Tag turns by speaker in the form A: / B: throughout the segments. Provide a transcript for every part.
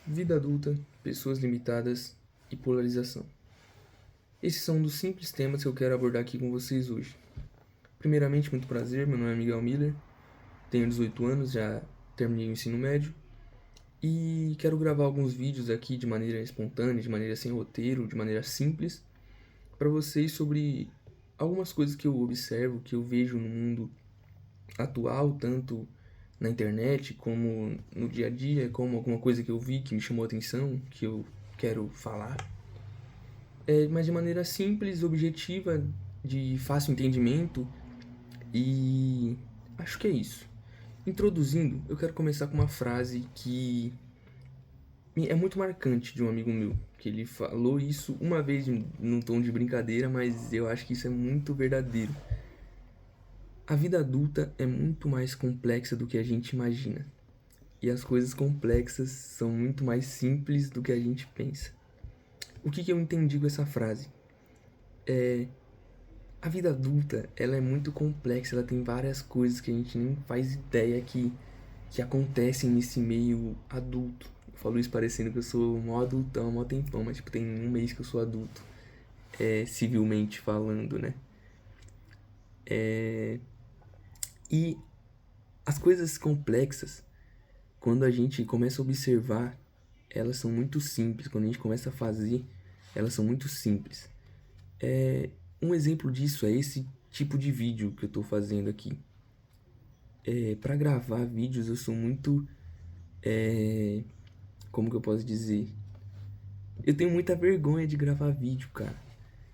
A: Vida adulta, pessoas limitadas e polarização. Esses são um dos simples temas que eu quero abordar aqui com vocês hoje. Primeiramente, muito prazer, meu nome é Miguel Miller, tenho 18 anos, já terminei o ensino médio e quero gravar alguns vídeos aqui de maneira espontânea, de maneira sem roteiro, de maneira simples, para vocês sobre algumas coisas que eu observo, que eu vejo no mundo atual, tanto na internet como no dia a dia, como alguma coisa que eu vi que me chamou a atenção, que eu quero falar. Mas de maneira simples, objetiva, de fácil entendimento e acho que é isso. Introduzindo, eu quero começar com uma frase que é muito marcante de um amigo meu, que ele falou isso uma vez num tom de brincadeira, mas eu acho que isso é muito verdadeiro. A vida adulta é muito mais complexa do que a gente imagina. E as coisas complexas são muito mais simples do que a gente pensa. O que eu entendi com essa frase? A vida adulta, ela é muito complexa, ela tem várias coisas que a gente nem faz ideia que acontecem nesse meio adulto. Eu falo isso parecendo que eu sou mó adultão, mó tempão, mas tipo, tem um mês que eu sou adulto, civilmente falando, né? E as coisas complexas, quando a gente começa a observar, elas são muito simples. Quando a gente começa a fazer, elas são muito simples. Um exemplo disso é esse tipo de vídeo que eu tô fazendo aqui. Para gravar vídeos eu sou muito, como que eu posso dizer? Eu tenho muita vergonha de gravar vídeo, cara.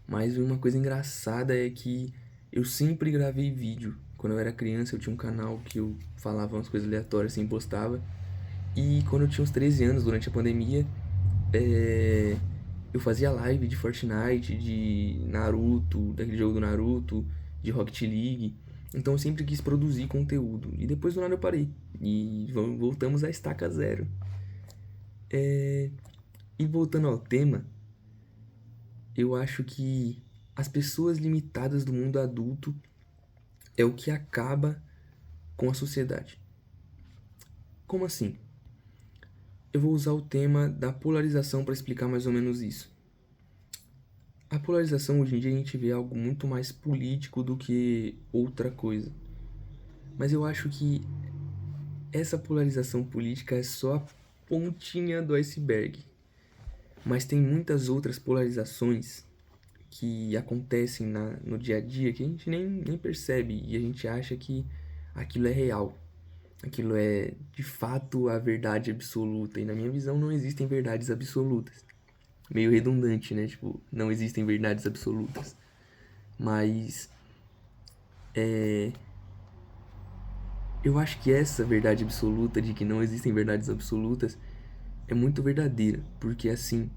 A: Mas uma coisa engraçada é que eu sempre gravei vídeo. Quando eu era criança eu tinha um canal que eu falava umas coisas aleatórias assim, postava. E quando eu tinha uns 13 anos, durante a pandemia, eu fazia live de Fortnite, de Naruto, daquele jogo do Naruto, de Rocket League. Então eu sempre quis produzir conteúdo. E depois do nada eu parei. E voltamos à estaca zero. E voltando ao tema, eu acho que as pessoas limitadas do mundo adulto é o que acaba com a sociedade. Como assim? Eu vou usar o tema da polarização para explicar mais ou menos isso. A polarização hoje em dia a gente vê algo muito mais político do que outra coisa. Mas eu acho que essa polarização política é só a pontinha do iceberg. Mas tem muitas outras polarizações que acontecem no dia a dia que a gente nem percebe e a gente acha que aquilo é real. Aquilo é de fato a verdade absoluta. E na minha visão não existem verdades absolutas. Meio redundante, né? Tipo, não existem verdades absolutas. Mas eu acho que essa verdade absoluta de que não existem verdades absolutas é muito verdadeira, porque assim,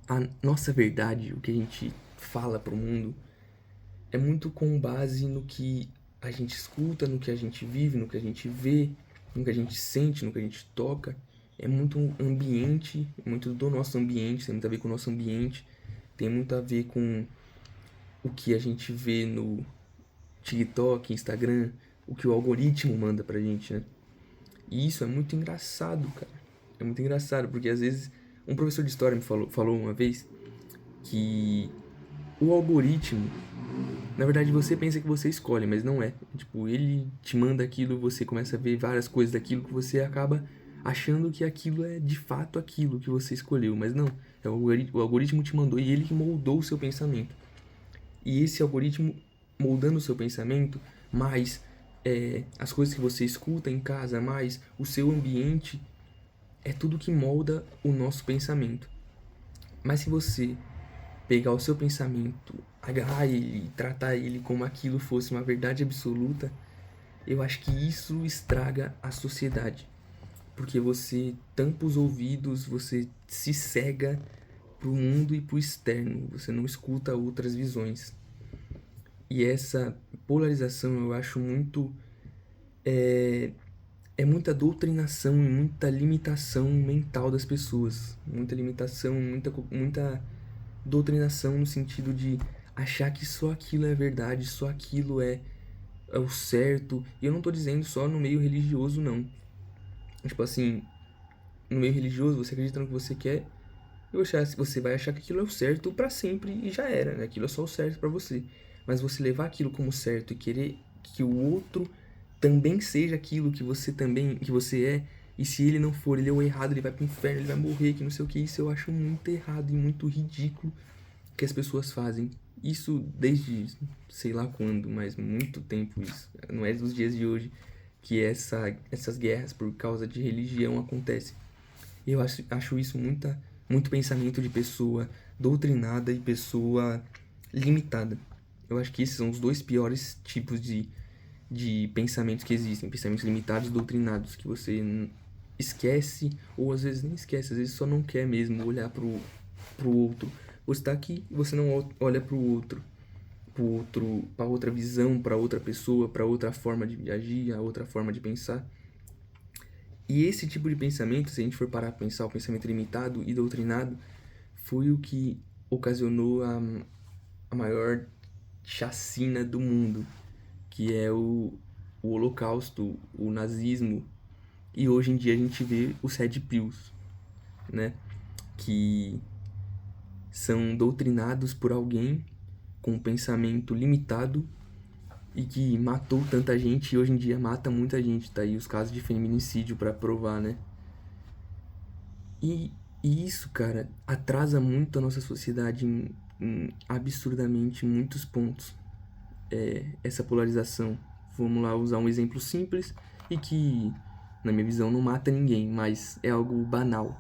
A: a nossa verdade, o que a gente fala pro mundo, é muito com base no que a gente escuta, no que a gente vive, no que a gente vê, no que a gente sente, no que a gente toca. É muito ambiente, muito do nosso ambiente, tem muito a ver com o nosso ambiente, tem muito a ver com o que a gente vê no TikTok, Instagram, o que o algoritmo manda pra gente, né? E isso é muito engraçado, cara. É muito engraçado, porque às vezes um professor de história me falou uma vez que o algoritmo, na verdade você pensa que você escolhe, mas não é. Tipo, ele te manda aquilo, você começa a ver várias coisas daquilo que você acaba achando que aquilo é de fato aquilo que você escolheu, mas não. O algoritmo te mandou e ele que moldou o seu pensamento. E esse algoritmo moldando o seu pensamento, mais as coisas que você escuta em casa, mais o seu ambiente, é tudo que molda o nosso pensamento. Mas se você pegar o seu pensamento, agarrar ele e tratar ele como aquilo fosse uma verdade absoluta, eu acho que isso estraga a sociedade. Porque você tampa os ouvidos, você se cega pro mundo e pro externo, você não escuta outras visões. E essa polarização eu acho muito. É muita doutrinação e muita limitação mental das pessoas. Muita limitação, muita doutrinação no sentido de achar que só aquilo é verdade, só aquilo é o certo. E eu não tô dizendo só no meio religioso, não. Tipo assim, no meio religioso, você acredita no que você quer, e você vai achar que aquilo é o certo pra sempre e já era, né? Aquilo é só o certo pra você. Mas você levar aquilo como certo e querer que o outro também seja aquilo que você é, e se ele não for, ele é o errado, ele vai pro inferno, ele vai morrer, que não sei o que, isso eu acho muito errado e muito ridículo que as pessoas fazem. Isso desde sei lá quando, mas muito tempo isso. Não é dos dias de hoje que essas guerras por causa de religião acontecem. Eu acho isso muito pensamento de pessoa doutrinada e pessoa limitada. Eu acho que esses são os dois piores tipos de pensamentos que existem. Pensamentos limitados e doutrinados, que você esquece, ou às vezes nem esquece, às vezes só não quer mesmo olhar pro outro. Você tá aqui e você não olha para outra visão, para outra pessoa, para outra forma de agir, a outra forma de pensar. E esse tipo de pensamento, se a gente for parar a pensar, o pensamento limitado e doutrinado, foi o que ocasionou a maior chacina do mundo, que é o Holocausto, o nazismo. E hoje em dia a gente vê os Red Pills, né? Que são doutrinados por alguém com um pensamento limitado e que matou tanta gente e hoje em dia mata muita gente. Tá aí os casos de feminicídio pra provar, né? E isso, cara, atrasa muito a nossa sociedade em absurdamente muitos pontos. Essa polarização. Vamos lá usar um exemplo simples e que, na minha visão, não mata ninguém, mas é algo banal.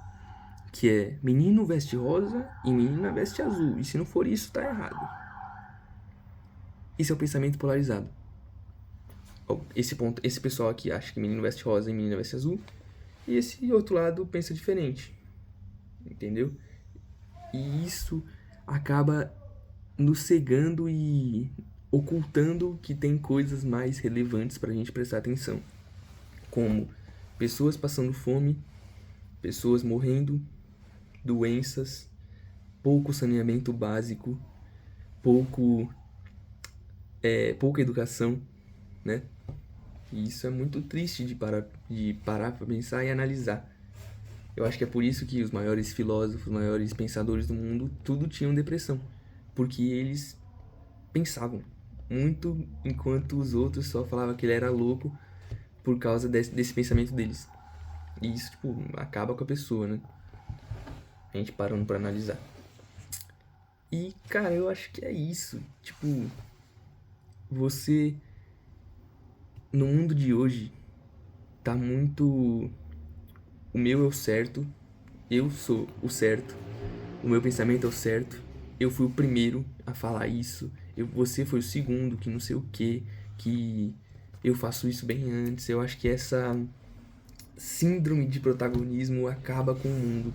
A: Que é menino veste rosa e menina veste azul. E se não for isso, tá errado. Isso é o pensamento polarizado. Esse pessoal aqui acha que menino veste rosa e menina veste azul. E esse outro lado pensa diferente. Entendeu? E isso acaba nos cegando e ocultando que tem coisas mais relevantes pra gente prestar atenção. Como pessoas passando fome, pessoas morrendo, doenças, pouco saneamento básico, pouca educação, né? E isso é muito triste de parar pra pensar e analisar. Eu acho que é por isso que os maiores filósofos, os maiores pensadores do mundo, tudo tinham depressão. Porque eles pensavam muito, enquanto os outros só falavam que ele era louco por causa desse pensamento deles. E isso, tipo, acaba com a pessoa, né? A gente parando pra analisar. E, cara, eu acho que é isso. Tipo, você, no mundo de hoje, tá muito... O meu é o certo, eu sou o certo, o meu pensamento é o certo, eu fui o primeiro a falar isso, você foi o segundo, que não sei o que eu faço isso bem antes. Eu acho que essa síndrome de protagonismo acaba com o mundo,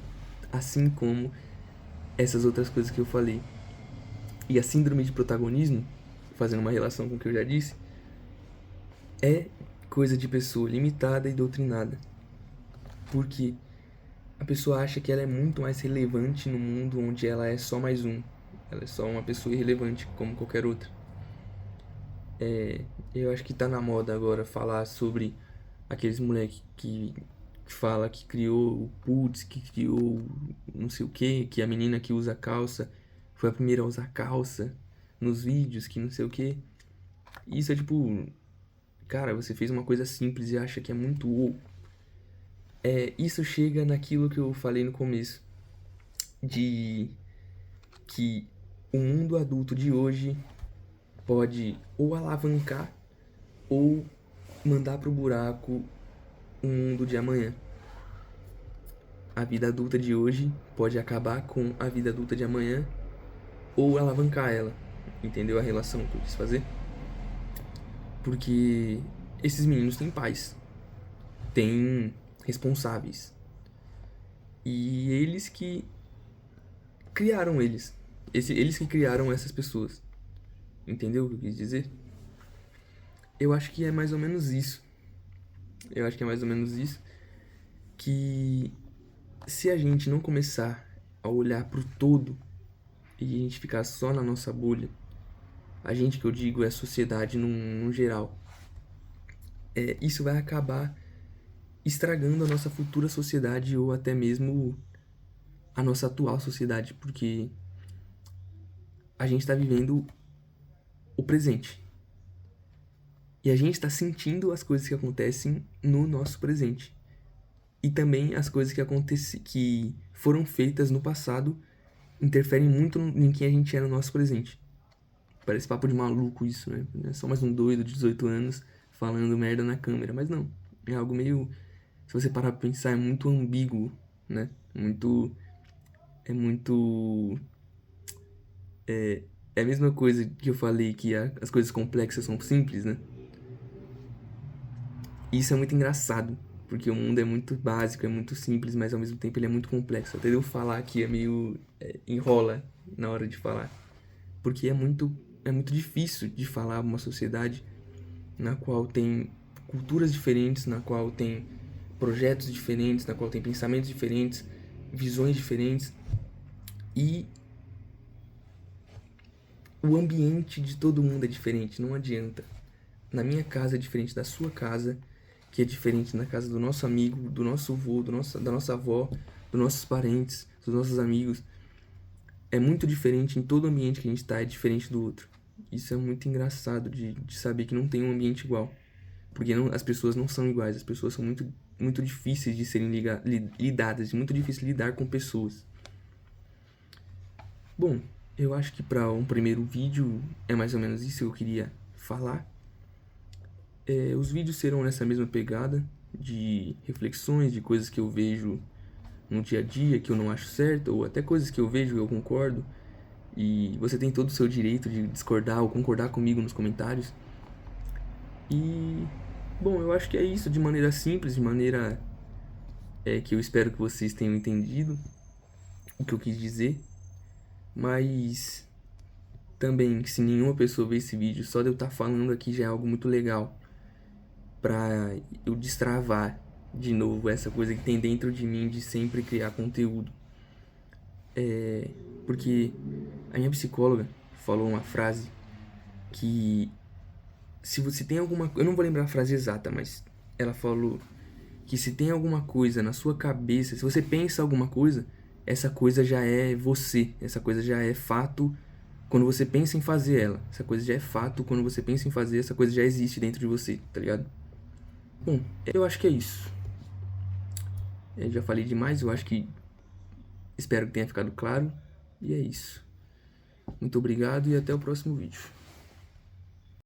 A: assim como essas outras coisas que eu falei. E a síndrome de protagonismo, fazendo uma relação com o que eu já disse, é coisa de pessoa limitada e doutrinada. Porque a pessoa acha que ela é muito mais relevante no mundo onde ela é só mais um. Ela é só uma pessoa irrelevante como qualquer outra. Eu acho que tá na moda agora falar sobre aqueles moleque que fala que criou o putz, que criou não sei o que a menina que usa calça foi a primeira a usar calça nos vídeos, que não sei o que. Isso é tipo, cara, você fez uma coisa simples e acha que é muito wow. Isso chega naquilo que eu falei no começo, de que o mundo adulto de hoje pode ou alavancar ou mandar pro buraco o mundo de amanhã. A vida adulta de hoje pode acabar com a vida adulta de amanhã ou alavancar ela. Entendeu a relação que eu quis fazer? Porque esses meninos têm pais, têm responsáveis. E eles que criaram eles. Eles que criaram essas pessoas. Entendeu o que eu quis dizer? Eu acho que é mais ou menos isso. Eu acho que é mais ou menos isso. Que se a gente não começar a olhar pro todo e a gente ficar só na nossa bolha, a gente que eu digo é a sociedade no geral, isso vai acabar estragando a nossa futura sociedade ou até mesmo a nossa atual sociedade, porque a gente está vivendo o presente. E a gente está sentindo as coisas que acontecem no nosso presente. E também as coisas que foram feitas no passado interferem muito em quem a gente é no nosso presente. Parece papo de maluco isso, né? É só mais um doido de 18 anos falando merda na câmera. Mas não, é algo meio... Se você parar pra pensar, é muito ambíguo, né? É muito... É a mesma coisa que eu falei, que as coisas complexas são simples, né? E isso é muito engraçado, porque o mundo é muito básico, é muito simples, mas ao mesmo tempo ele é muito complexo. Até eu falar aqui é meio... enrola na hora de falar. Porque é muito difícil de falar uma sociedade na qual tem culturas diferentes, na qual tem projetos diferentes, na qual tem pensamentos diferentes, visões diferentes. E o ambiente de todo mundo é diferente, não adianta. Na minha casa é diferente da sua casa, que é diferente na casa do nosso amigo, do nosso avô, da nossa avó, dos nossos parentes, dos nossos amigos. É muito diferente em todo ambiente que a gente tá, é diferente do outro. Isso é muito engraçado de saber que não tem um ambiente igual. Porque as pessoas não são iguais, as pessoas são muito difíceis de serem lidadas, muito difícil lidar com pessoas. Bom, eu acho que para um primeiro vídeo é mais ou menos isso que eu queria falar. Os vídeos serão nessa mesma pegada de reflexões, de coisas que eu vejo no dia a dia que eu não acho certo, ou até coisas que eu vejo que eu concordo. E você tem todo o seu direito de discordar ou concordar comigo nos comentários. E, bom, eu acho que é isso, de maneira simples, de maneira que eu espero que vocês tenham entendido o que eu quis dizer. Mas também, se nenhuma pessoa ver esse vídeo, só de eu estar falando aqui já é algo muito legal pra eu destravar de novo essa coisa que tem dentro de mim de sempre criar conteúdo. Porque a minha psicóloga falou uma frase que se você tem alguma... Eu não vou lembrar a frase exata, mas ela falou que se tem alguma coisa na sua cabeça, se você pensa alguma coisa, essa coisa já é você, essa coisa já é fato quando você pensa em fazer ela. Essa coisa já é fato quando você pensa em fazer, essa coisa já existe dentro de você, tá ligado? Bom, eu acho que é isso. Eu já falei demais, eu acho que... Espero que tenha ficado claro. E é isso. Muito obrigado e até o próximo vídeo.